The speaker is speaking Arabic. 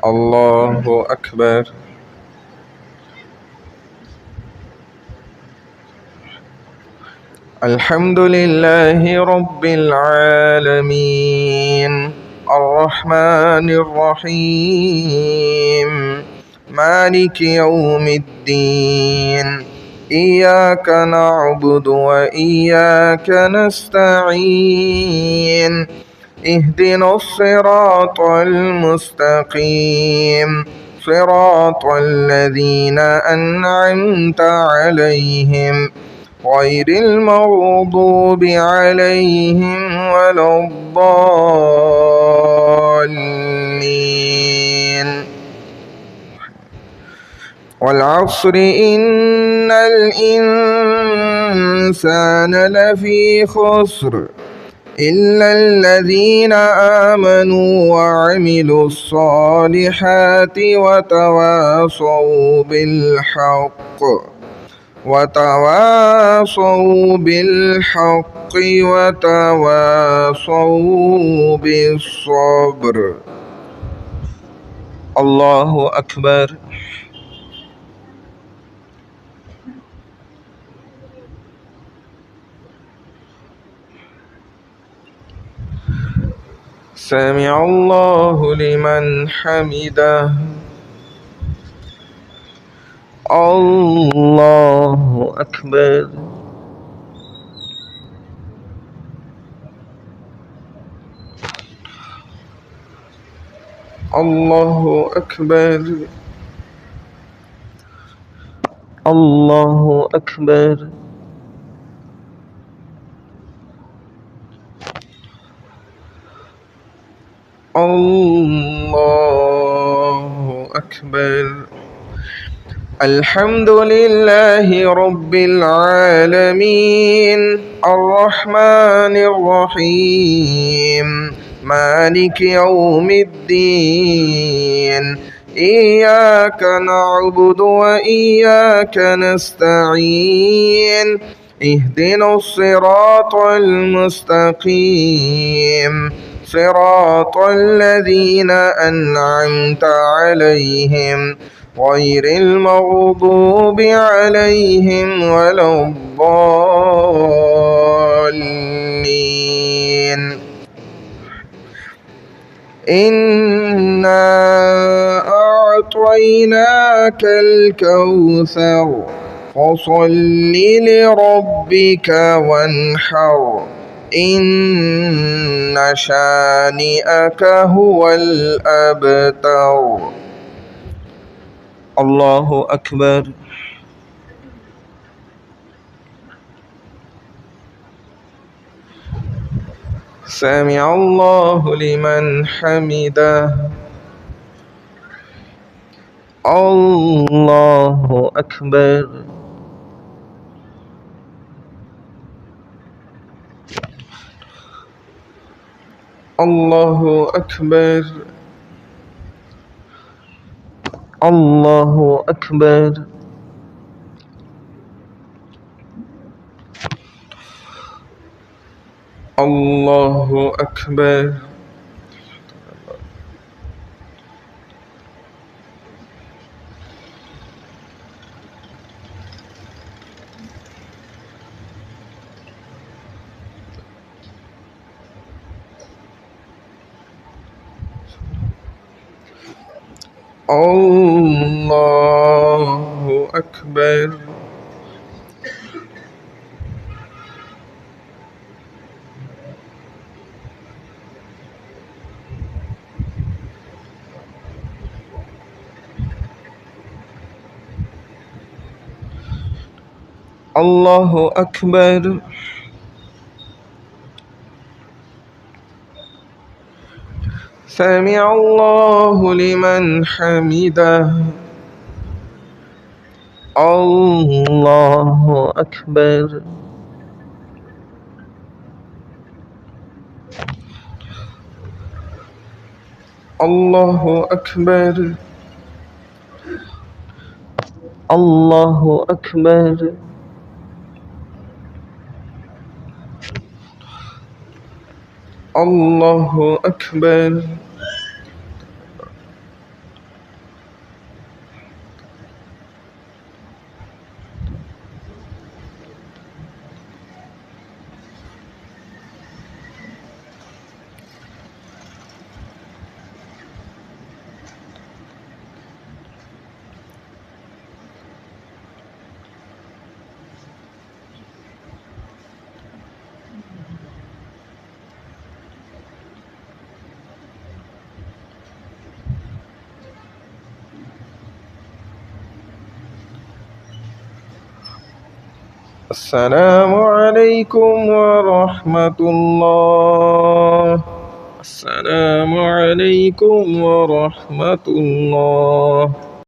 الله أكبر. الحمد لله رب العالمين الرحمن الرحيم مالك يوم الدين إياك نعبد وإياك نستعين اهدنا الصراط المستقيم صراط الذين أنعمت عليهم غير المغضوب عليهم ولا الضالين. والعصر إن الإنسان لفي خسر إلا الذين آمنوا وعملوا الصالحات وتواصوا بالحق وتواصوا بالصبر. الله أكبر. سمع الله لمن حمده. الله أكبر. الله أكبر. الله أكبر. الله أكبر. الحمد لله رب العالمين الرحمن الرحيم مالك يوم الدين إياك نعبد وإياك نستعين اهدنا الصراط المستقيم صراط الذين أنعمت عليهم غير المغضوب عليهم ولا الضالين. إنا أعطيناك الكوثر فصل لربك وانحر إن شانئك هو الأبتر. الله أكبر. سمع الله لمن حمده. الله أكبر. الله أكبر. الله أكبر. الله أكبر. الله أكبر. الله أكبر. سمع الله لمن حمده. الله أكبر. الله أكبر. الله أكبر. الله أكبر. السلام عليكم ورحمة الله. السلام عليكم ورحمة الله.